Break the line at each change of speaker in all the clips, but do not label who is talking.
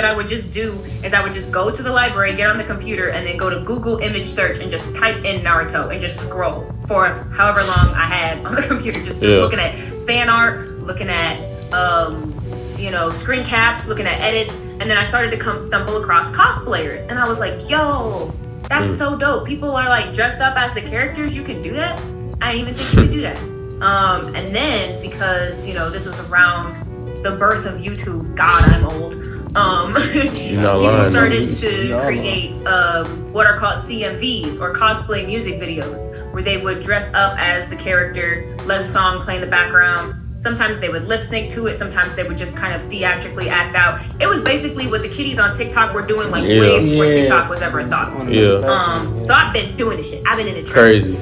I would just do is I would just go to the library, get on the computer, and then go to Google image search and just type in Naruto and just scroll for however long I had on the computer, just looking at fan art, looking at screen caps, looking at edits, and then I started to stumble across cosplayers, and I was like, yo, that's so dope. People are like dressed up as the characters. You can do that. I didn't even think you could do that. And then because this was around the birth of YouTube, God, I'm old. People started to create what are called CMVs, or cosplay music videos, where they would dress up as the character, let a song play in the background. Sometimes they would lip sync to it. Sometimes they would just kind of theatrically act out. It was basically what the kiddies on TikTok were doing, like way before TikTok was ever a thought. So I've been doing this shit. I've been in the
crazy.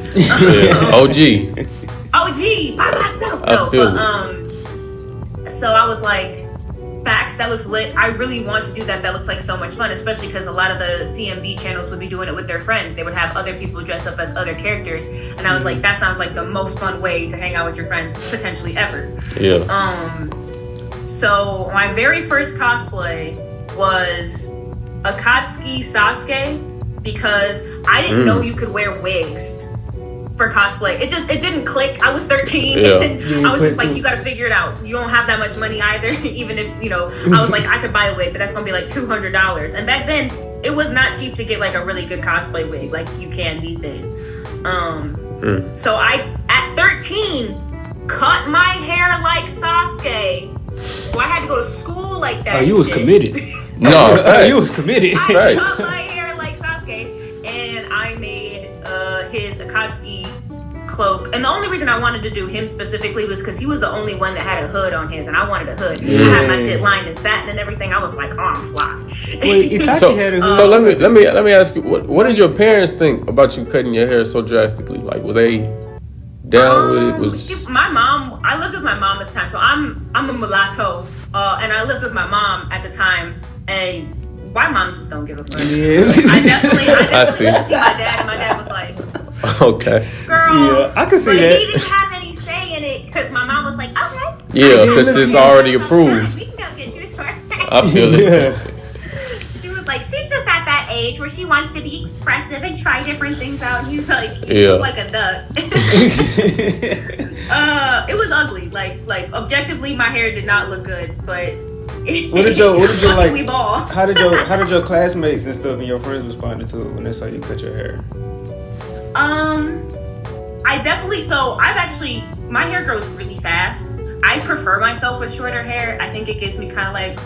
OG by myself. So I was like, facts, that looks lit. I really want to do that. That looks like so much fun, especially because a lot of the CMV channels would be doing it with their friends. They would have other people dress up as other characters, and I was like, that sounds like the most fun way to hang out with your friends potentially ever. So my very first cosplay was Akatsuki Sasuke, because I didn't know you could wear wigs for cosplay. It didn't click. I was 13 and I was just like, you gotta figure it out. You don't have that much money either. Even if, I was like, I could buy a wig, but that's gonna be like $200. And back then, it was not cheap to get like a really good cosplay wig like you can these days. So I, at 13, cut my hair like Sasuke. So I had to go to school like that.
Oh, you was committed.
You
was committed.
I cut my hair like Sasuke, and I made his Akatsuki cloak. And the only reason I wanted to do him specifically was because he was the only one that had a hood on his, and I wanted a hood. I had my shit lined in satin and everything. I was like, oh, I'm fly.
Wait, Itachi had a hood.
So let me ask you, what did your parents think about you cutting your hair so drastically? Like, were they down with it?
My mom, I lived with my mom at the time, so I'm a mulatto, and I lived with my mom at the time, and white moms just don't give a fuck. I definitely see my dad, and my dad was like,
okay,
girl,
I can see
but
that.
He didn't have any say in it, because my mom was like, okay,
because it's already approved.
We can go get you a
I feel it.
She was like, she's just at that age where she wants to be expressive and try different things out. And he was like, you look like a duck. It was ugly. Like objectively, my hair did not look good, but
what did your like?
We ball.
How did your classmates and stuff and your friends respond to it when they saw you cut your hair?
My hair grows really fast. I prefer myself with shorter hair. I think it gives me kind of like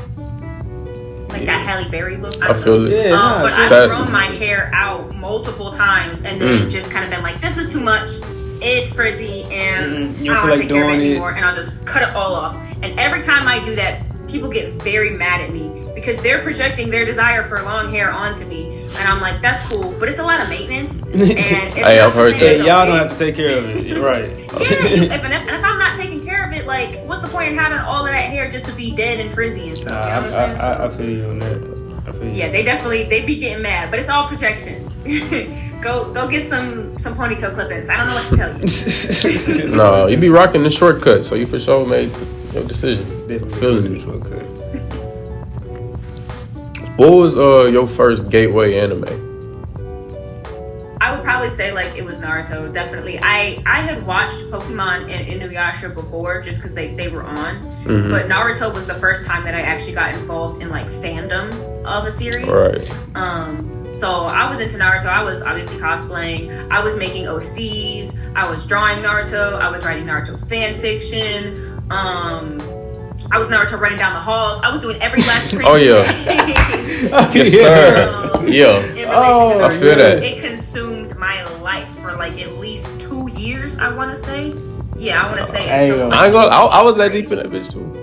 that Halle Berry look.
I feel it.
But I've grown my hair out multiple times and then just kind of been like, this is too much. It's frizzy and I don't want to take care of it anymore. And I'll just cut it all off. And every time I do that, people get very mad at me because they're projecting their desire for long hair onto me. And I'm like, that's cool, but it's a lot of maintenance. And it's
I've heard that.
Y'all don't have to take care of it. You're right.
If I'm not taking care of it, like, what's the point in having all of that hair just to be dead and frizzy and stuff?
I feel you on that.
Yeah, they be getting mad, but it's all protection. Go get some ponytail clip-ins. I don't know what to tell you.
No, you be rocking the shortcut, so you for sure made your decision.
Definitely
feeling
the shortcut.
What was your first gateway anime?
I would probably say like it was Naruto. Definitely. I had watched Pokemon and Inuyasha before just because they were on. But Naruto was the first time that I actually got involved in like fandom of a series.
Right.
So I was into Naruto. I was obviously cosplaying. I was making OCs. I was drawing Naruto. I was writing Naruto fan fiction. I was Naruto running down the halls. I was doing every last crazy thing.
Yes, sir. I feel that.
It consumed my life for like at least 2 years, I want to say. Yeah, I want to say.
I was that deep in that bitch too.